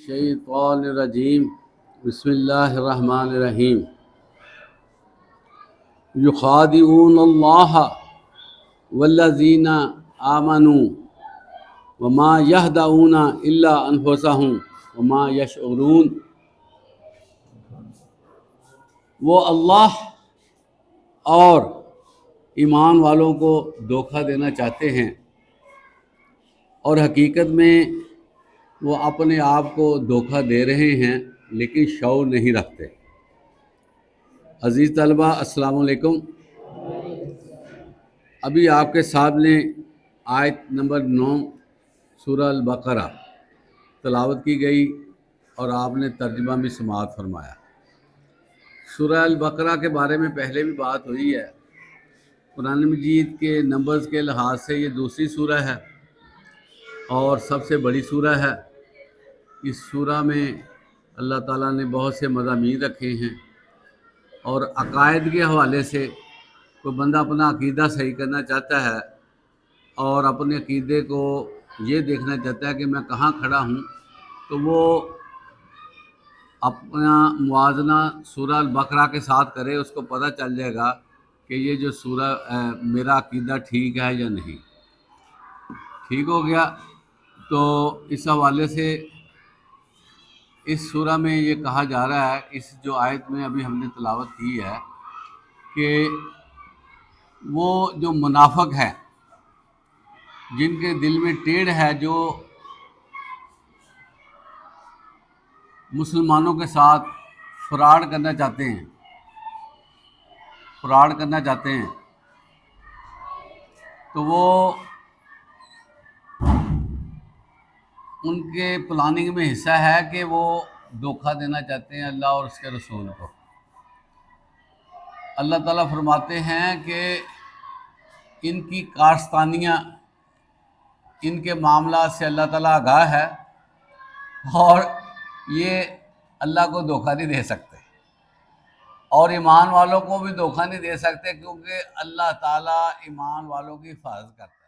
الشیطان الرجیم بسم اللہ الرحمن الرحیم یخادعون اللہ والذین آمنوا وما یخدعون الا انفسهم وما یشعرون۔ وہ اللہ اور ایمان والوں کو دھوکہ دینا چاہتے ہیں اور حقیقت میں وہ اپنے آپ کو دھوکہ دے رہے ہیں لیکن شعور نہیں رکھتے۔ عزیز طلبہ السلام علیکم۔ ابھی آپ کے سامنے آیت نمبر 9 سورہ البقرہ تلاوت کی گئی اور آپ نے ترجمہ بھی سماعت فرمایا۔ سورہ البقرہ کے بارے میں پہلے بھی بات ہوئی ہے۔ قرآن مجید کے نمبرز کے لحاظ سے یہ دوسری سورہ ہے اور سب سے بڑی سورہ ہے۔ اس سورہ میں اللہ تعالیٰ نے بہت سے مضامین رکھے ہیں اور عقائد کے حوالے سے کوئی بندہ اپنا عقیدہ صحیح کرنا چاہتا ہے اور اپنے عقیدے کو یہ دیکھنا چاہتا ہے کہ میں کہاں کھڑا ہوں، تو وہ اپنا موازنہ سورہ البقرہ کے ساتھ کرے، اس کو پتہ چل جائے گا کہ یہ جو سورہ میرا عقیدہ ٹھیک ہے یا نہیں۔ ٹھیک ہو گیا؟ تو اس حوالے سے اس سورہ میں یہ کہا جا رہا ہے، اس جو آیت میں ابھی ہم نے تلاوت کی ہے، کہ وہ جو منافق ہے، جن کے دل میں ٹیڑھ ہے، جو مسلمانوں کے ساتھ فراڈ کرنا چاہتے ہیں، تو وہ ان کے پلاننگ میں حصہ ہے کہ وہ دھوکہ دینا چاہتے ہیں اللہ اور اس کے رسول کو۔ اللہ تعالیٰ فرماتے ہیں کہ ان کی کارستانیاں، ان کے معاملات سے اللہ تعالیٰ آگاہ ہے اور یہ اللہ کو دھوکہ نہیں دے سکتے اور ایمان والوں کو بھی دھوکہ نہیں دے سکتے، کیونکہ اللہ تعالیٰ ایمان والوں کی حفاظت کرتا ہے۔